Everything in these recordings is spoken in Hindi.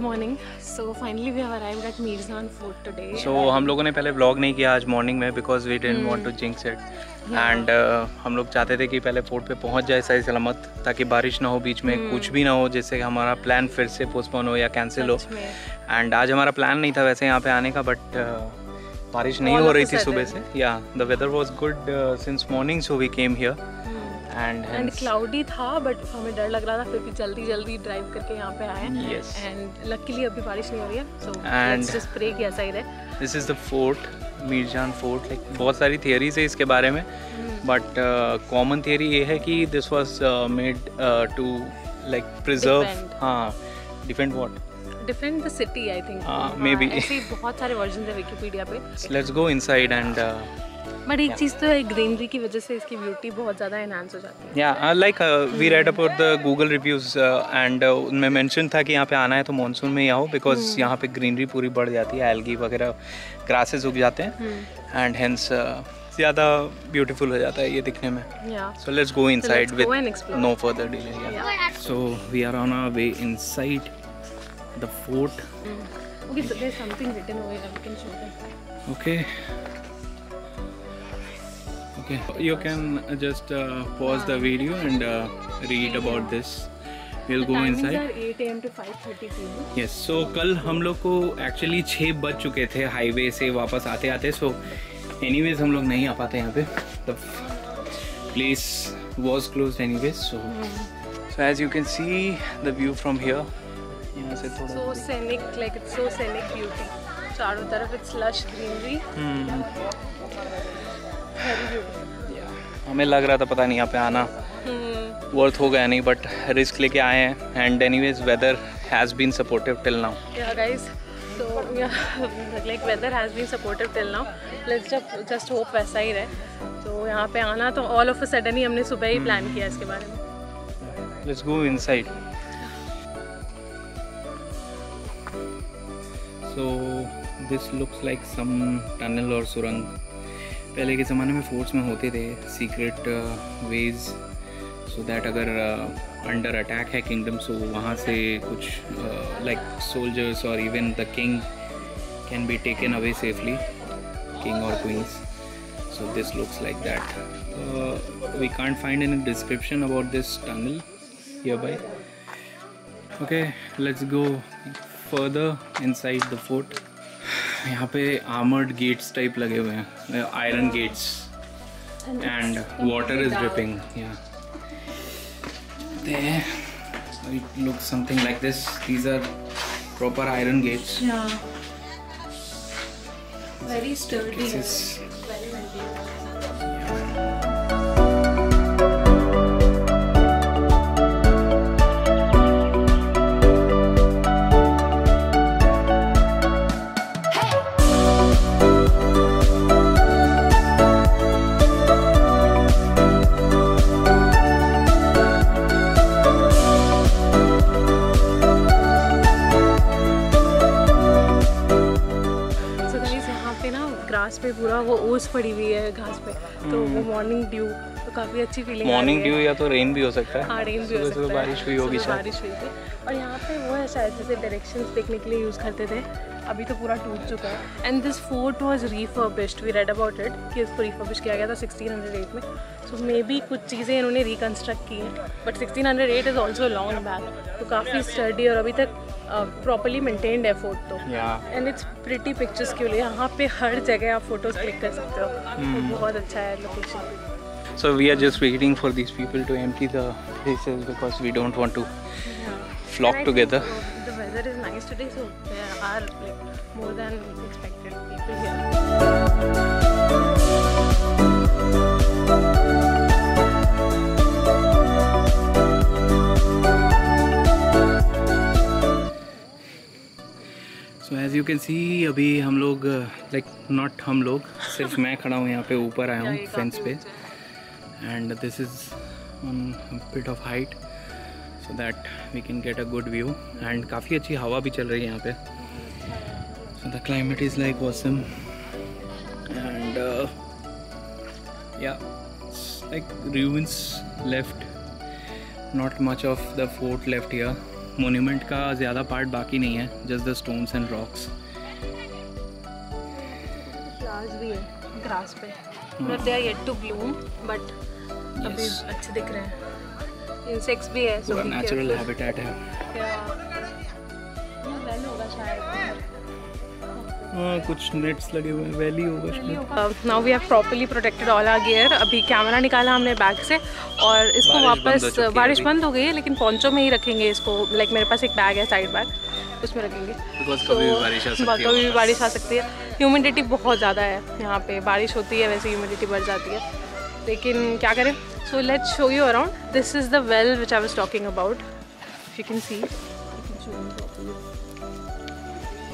morning. So finally we have arrived at Mirzan Fort today. So हम लोगों ने पहले व्लॉग नहीं किया आज मॉर्निंग में because we didn't want to jinx it. And हम लोग चाहते थे कि पहले फोर्ट पे पहुंच जाए सही सलामत, ताकि बारिश ना हो बीच में, कुछ भी ना हो जैसे हमारा प्लान फिर से पोस्टपोन हो या कैंसिल हो. एंड आज हमारा प्लान नहीं था वैसे यहाँ पे आने का, बट बारिश नहीं हो रही थी सुबह से. Yeah the weather was good since morning, so we came here. And cloudy था बट हमें डर लग रहा था, फिर भी जल्दी जल्दी ड्राइव करके यहाँ पे आए. एंड लकीली अभी बारिश नहीं हो रही है, सो लेट्स जस्ट प्रे कि ऐसा ही रहे. This is the fort, Mirjan fort. Like बहुत सारी थियरीज है इसके बारे में, बट कॉमन थियरी ये है कि this was made to like preserve, हाँ, defend what, defend the city, I think. Maybe ऐसे बहुत सारे वर्जन है विकिपीडिया पे. Let's go inside. And but एक चीज़ तो है, ग्रीनरी की वजह से इसकी ब्यूटी बहुत ज़्यादा एनहांस हो जाती है. Yeah like we read about the Google reviews and उनमें मेंशन था कि यहाँ पे आना है तो मानसून में ही आओ, बिकॉज यहाँ पे ग्रीनरी पूरी बढ़ जाती है, एल्गी वगैरह, ग्रासेस उग जाते हैं, एंड हेंस ज़्यादा ब्यूटीफुल हो जाता है ये दिखने में. So let's go inside with no further delay. So we are on our way inside the fort. Okay, so there's something written over here. We can show them. Okay. Okay, you can just pause the video and read about this. We'll go inside. The timings are 8 AM to 5:30 PM. Yes, so कल हम लोग को actually 6 बज चुके थे हाईवे से वापस आते आते. So anyways हम लोग नहीं आ पाते यहाँ पे. The place was closed anyways. So as you can see the view from here. यहाँ से थोड़ा so scenic, like it's so scenic beauty. चारों तरफ it's lush greenery. Very beautiful. हमें लग रहा था पता नहीं यहाँ पे आना वर्थ होगा या नहीं, बट रिस्क लेके आए हैं. And anyways weather has been supportive till now. Yeah guys, so yeah, like weather has been supportive till now. Let's just hope वैसा ही रहे. तो यहाँ पे आना तो all of a sudden ही हमने सुबह ही प्लान किया इसके बारे में. Let's go inside. So this looks like some tunnel और सुरंग. पहले के ज़माने में फोर्ट्स में होते थे सीक्रेट वेज, सो दैट अगर अंडर अटैक है किंगडम, सो वहाँ से कुछ लाइक सोल्जर्स और even the king can be taken away safely, king और queens. So this looks like that. We can't find any description about this tunnel here by. Okay, let's go further inside the fort. यहाँ पे आर्मर्ड गेट्स टाइप लगे हुए हैं, iron gates, and water is dripping. It looks something like this. These are proper iron gates. Yeah. Very sturdy. This is very maintained. Grass पे पूरा वो ओस पड़ी हुई है घास पे, तो वो मॉर्निंग ड्यू तो काफ़ी अच्छी फीलिंग. मॉर्निंग ड्यू या तो रेन भी हो सकता है. हाँ, रेन भी हो सकता है. बारिश हुई होगी, बारिश हुई थी. और यहाँ पे वो है शायद जैसे डायरेक्शंस देखने के लिए यूज़ करते थे, अभी तो पूरा टूट चुका है. And this fort was refurbished. We read about it कि इसको रिफर्बिश किया गया था 1608 में. सो मे बी कुछ चीज़ें इन्होंने रिकन्स्ट्रक्ट की हैं, but 1608 is also long back, तो काफ़ी स्टडी और अभी तक प्रॉपरली मेंटेन्ड है फोर्ट. तो एंड इट्स प्रिटी पिक्चर्स के लिए यहाँ पे हर जगह आप फोटोज क्लिक कर सकते हो. तो बहुत अच्छा है location. So we are just waiting for these people to empty the places because we don't want to flock together. The weather is nice today, so there are like more than expected people here. So as you can see अभी हम लोग like not हम लोग, सिर्फ मैं खड़ा हूँ यहाँ पे, ऊपर आया हूँ फेंस पे. And this is on a bit of height so that we can get a good view. And काफ़ी अच्छी हवा भी चल रही है यहाँ पे. So the climate is like awesome. And yeah, it's like ruins left. Not much of the fort left here. Monument का ज़्यादा पार्ट बाकी नहीं है, just the stones and rocks. Flowers भी है ग्रास पे, but they are yet to bloom, but अभी अच्छे दिख रहे हैं। इंसेक्ट्स भी है, पूरा नेचुरल हैबिटेट है। वेल होगा शायद, हाँ कुछ नेट्स लगे हुए हैं, वैली होगा शायद। Now we have properly protected all our gear. अभी कैमरा निकाला हमने बैग से और इसको वापस, बारिश बंद हो गई है लेकिन पोंचो में ही रखेंगे इसको। लाइक मेरे पास एक बैग है, साइड बैग, उसमें रखेंगे, कभी भी बारिश आ सकती है। ह्यूमिडिटी बहुत ज़्यादा है यहाँ पे, बारिश होती है वैसे ह्यूमिडिटी बढ़ जाती है, लेकिन क्या करें। So let's show you around. This is the well which I was talking about, you can सी।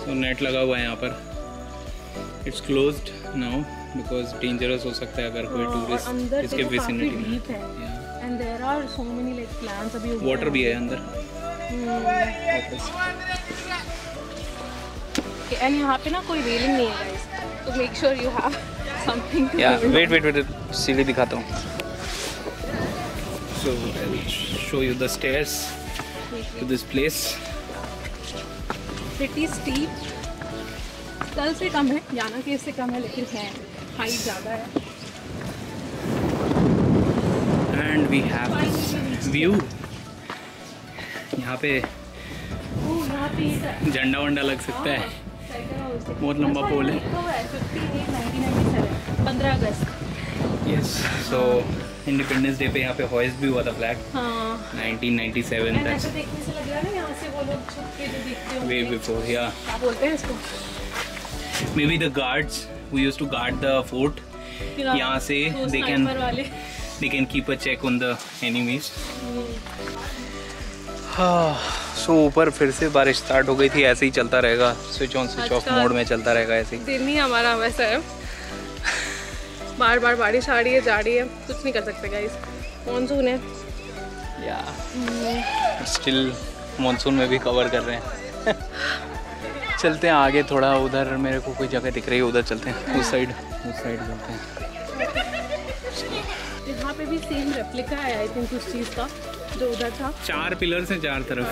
तो नेट लगा हुआ है यहाँ पर, it's closed now because dangerous हो सकता है अगर कोई टूरिस्ट इसके विसिनिटी में है। And there are so many like plants अभी, वाटर भी है अंदर। एंड यहाँ पे ना कोई रेलिंग नहीं है गाइस, तो make sure you have something to. या वेट सीढ़ी दिखाता हूँ। So I will show you the stairs to this place. Pretty steep, कल से कम है, जाना कि इससे कम है, लेकिन है, हाइट ज़्यादा है। And we have view. यहाँ पे झंडा वंडा लग सकता है, बहुत लंबा पोल है। 15 अगस्त। यस, सो इंडिपेंडेंस डे पे यहाँ पे हॉइस्ट भी हुआ था फ्लैग। हाँ 1997 तक। ऐसे देखने से लग रहा है ना यहाँ से वो लोग छुप के जो देखते होंगे। वे बिफोर, या क्या बोलते हैं इसको? maybe the guards who used to guard the fort, यहाँ से they can keep a check on the enemies. सो ऊपर फिर से बारिश स्टार्ट हो गई थी, ऐसे ही चलता रहेगा, switch on switch off mode में चलता रहेगा ऐसे ही। दिन ही हमारा वैसा है, बार बार बारिश आ रही है, जा रही है, कुछ नहीं कर सकते गाइस, मॉनसून है। या स्टिल मॉनसून में भी कवर कर रहे हैं। चलते हैं आगे थोड़ा, उधर मेरे को कोई जगह दिख रही है, उधर चलते हैं, उस साइड चलते हैं। यहाँ पे भी सेम रेप्लिका है आई थिंक उस चीज़ का जो उधर था। 4 पिलर्स हैं चार तरफ।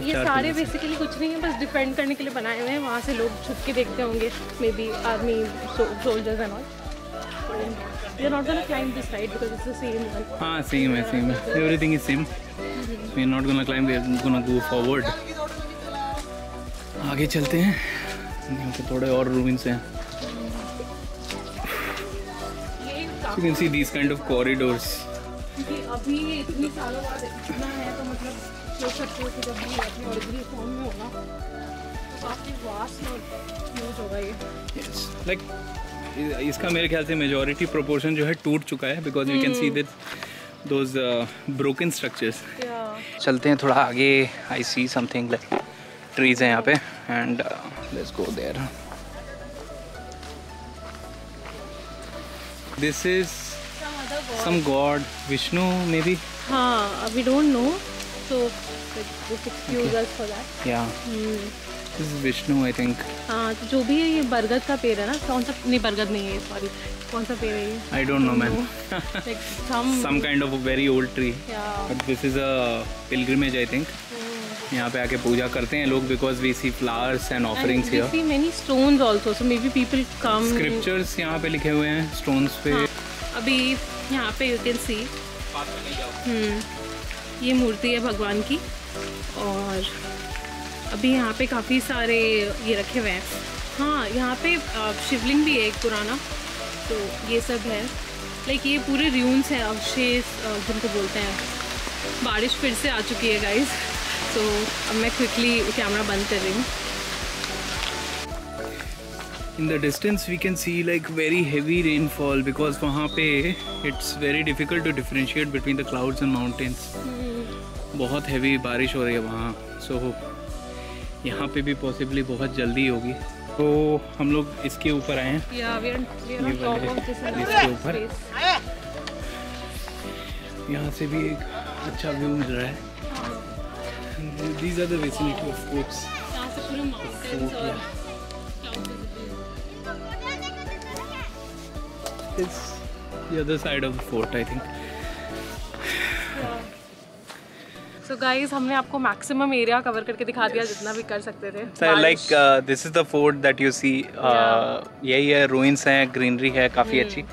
ये सारे बेसिकली कुछ नहीं है, बस डिफेंड करने के लिए बनाए हुए हैं। वहाँ से लोग छुप के देखते होंगे, may be army soldiers and all. We are not gonna climb this side because it's the same one. हाँ सेम है। Everything is same. We are not gonna climb. We are gonna go forward. आगे चलते हैं, यहाँ पे थोड़े और रूइंस हैं। You can see these kind of corridors. अभी इतनी सालों बाद इतना है तो मतलब सोच सकते हो कि जब भी अपने ओरिजिनल फॉर्म में होगा तो काफ़ी वास्ट यूज होगा ये। Yes, like इसका मेरे ख्याल से मेजॉरिटी प्रोपोर्शन जो है टूट चुका है, because you can see that those broken structures. चलते हैं थोड़ा आगे, I see something like trees हैं यहाँ पे, and let's go there. This is some god, Vishnu maybe. हाँ, we don't know, so excuse us for that. या this is Vishnu I think. हाँ, तो जो भी है ये बरगद का पेड़ है ना, कौन सा, नहीं बरगद नहीं है, सॉरी, कौन सा पेड़ है ये? I don't know man, some kind of a very old tree. But this is a pilgrimage I think. यहाँ पे आके पूजा करते हैं लोग, because we see flowers and offerings here. We see many stones also, so maybe people come. Scriptures यहाँ पे लिखे हुए हैं stones पे। अभी यहाँ पे you can see ये मूर्ति है भगवान की, और अभी यहाँ पे काफ़ी सारे ये रखे हुए हैं। हाँ, यहाँ पे शिवलिंग भी है एक पुराना, तो ये सब है, लाइक ये पूरे र्यून्स हैं, अवशेष जिनको बोलते हैं। बारिश फिर से आ चुकी है गाइस, तो अब मैं क्विकली कैमरा बंद कर रही हूँ। In the distance we can see like very heavy rainfall, because वहाँ पे it's very difficult to differentiate between the clouds and mountains. बहुत heavy बारिश हो रही है वहाँ, so यहाँ पे भी possibly बहुत जल्दी होगी। तो हम लोग इसके ऊपर आए हैं, इसके ऊपर। यहाँ से भी एक अच्छा व्यू मिल रहा है। These are the vicinity of forts. यहाँ से पूरे mountains और It's the other side of the fort, I think. So guys, हमने आपको मैक्सिमम एरिया कवर करके दिखा दिया जितना भी कर सकते थे. Like this is the fort that you see. यही है, ruins हैं, greenery है काफ़ी अच्छी.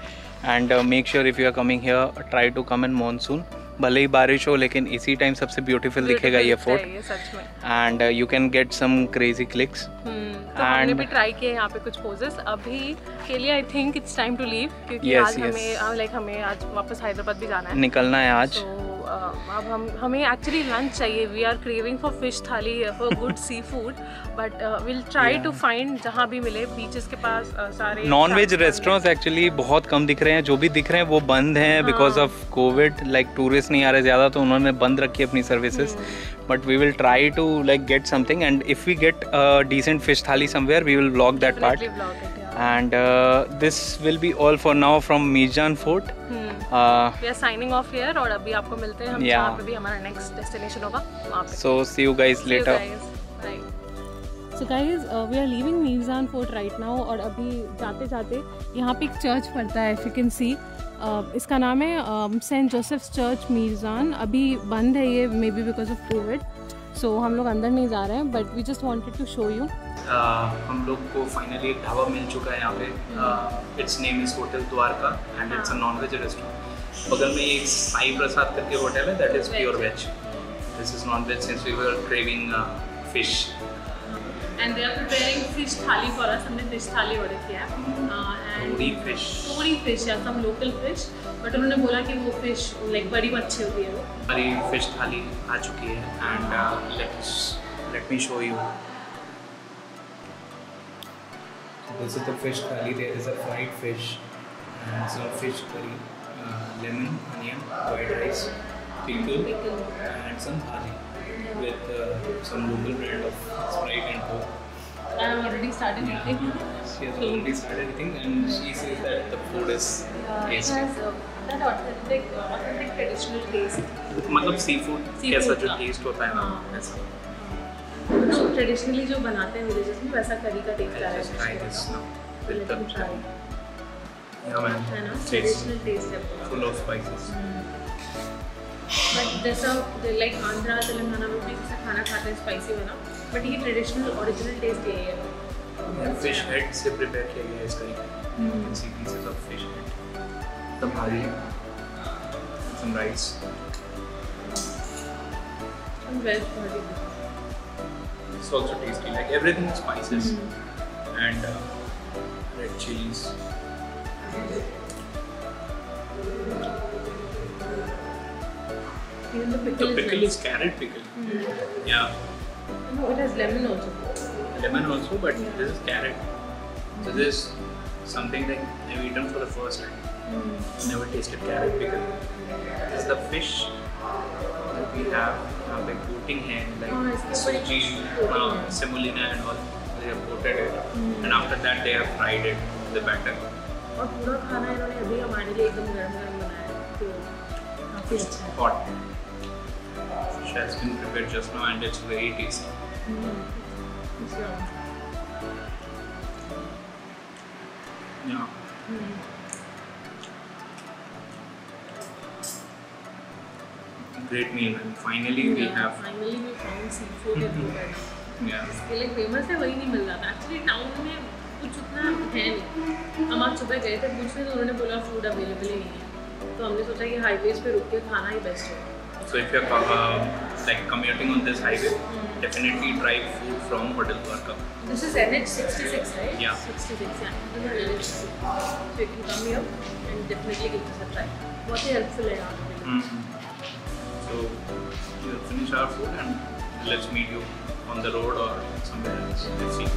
And make sure if you are coming here, try to come in monsoon. भले ही बारिश हो लेकिन इसी टाइम सबसे ब्यूटीफुल दिखेगा ये fort. And you can get some crazy clicks. तो हमने भी ट्राई किए यहाँ पे कुछ पोजेस. अभी के लिए I think it's time to leave क्योंकि आज हमें आज वापस हैदराबाद भी जाना है, निकलना है आज. अब हमें एक्चुअली लंच चाहिए. We are craving for fish thali, for good sea food, but will try to find जहाँ भी मिले. बीचेस के पास सारे नॉन वेज रेस्टोरेंट्स एक्चुअली बहुत कम दिख रहे हैं. जो भी दिख रहे हैं वो बंद हैं because of covid. Like tourist नहीं आ रहे ज़्यादा तो उन्होंने बंद रखी अपनी services. But we will try to like get something and if we get decent fish thali somewhere we will vlog that part. And this will be all for now from Meerjaan Fort. We are signing off here और अभी आपको मिलते हैं हम जहाँ पे भी हमारा next destination होगा वहाँ पे. So see you guys later. Bye. So guys, we are leaving Meerjaan Fort right now और अभी जाते जाते यहाँ पे एक चर्च पड़ता है. If you can see, इसका नाम है सेंट जोसेफ्स चर्च मीरजान. अभी बंद है ये, maybe because of covid. So हम लोग अंदर नहीं जा रहे हैं, but we just wanted to show you. हम लोग को फाइनली एक ढाबा मिल चुका है यहाँ पे. Its name is hotel Dwarka and it's a non veg restaurant. बगल में एक साई प्रसाद करके होटल है, that is pure veg. This is non veg since we were craving fish. And they are preparing fish thali for us. हमने fish thali order किया है. Tori fish या some local fish. But उन्होंने बोला कि वो fish like बड़ी अच्छी होती है वो. हमारी fish thali आ चुकी है and let me show you. This is the fish thali. There is a fried fish and some fish curry, lemon, onion, white rice, pickle and some bhaji. With some local brand of Sprite and Coke. I have already started eating. She has already started eating and she says that the food is tasty. It has that authentic traditional taste. मतलब seafood कैसा जो taste होता है ना ऐसा. तो traditionally जो बनाते हैं villages में वैसा curry का taste आ रहा है. Just try this now with the try. Yeah man. है ना, traditional taste है. Full of spices. बट जैसा लाइक आंध्रा तेलंगाना में भी जैसा खाना खाते हैं स्पाइसी वाला, बट ये ट्रेडिशनल ओरिजिनल टेस्ट यही है. फिश हेड से प्रिपेयर किया गया है इसका. You can see pieces of fish head, the bhari, some rice, some veg bhari. It's also tasty. Like everything is spices and red chilies. Even the pickle is carrot pickle. Yeah. No, it has lemon also. Lemon also, but this is carrot. So this is something that I've eaten for the first time. Never tasted carrot pickle. This is the fish that we have, like coating hand, like suji, semolina and all. They have coated it, and after that they have fried it with the batter. और पूरा खाना इन्होंने अभी हमारे लिए एकदम गरम बनाया है, तो काफी अच्छा है. Hot. Fish has been prepared just now and it's very tasty. Yeah. Great meal, and finally we have. Finally we found seafood everywhere. Yeah. इसके लिए फेमस है, वही नहीं मिल रहा था. Actually टाउन में कुछ उतना है नहीं. हम आज सुबह गए थे पूछने तो उन्होंने बोला फूड अवेलेबल ही नहीं है. तो हमने सोचा कि हाईवेज पे रुक के खाना ही बेस्ट है. So if you're like commuting on this highway, definitely try food from Hotel Dwarka. This is NH 66, right? Yeah. 66, yeah. This is NH 66. So you can come here and definitely give this a try. बहुत ही helpful है यहाँ. So we'll finish our food and let's meet you on the road or somewhere else. Let's see.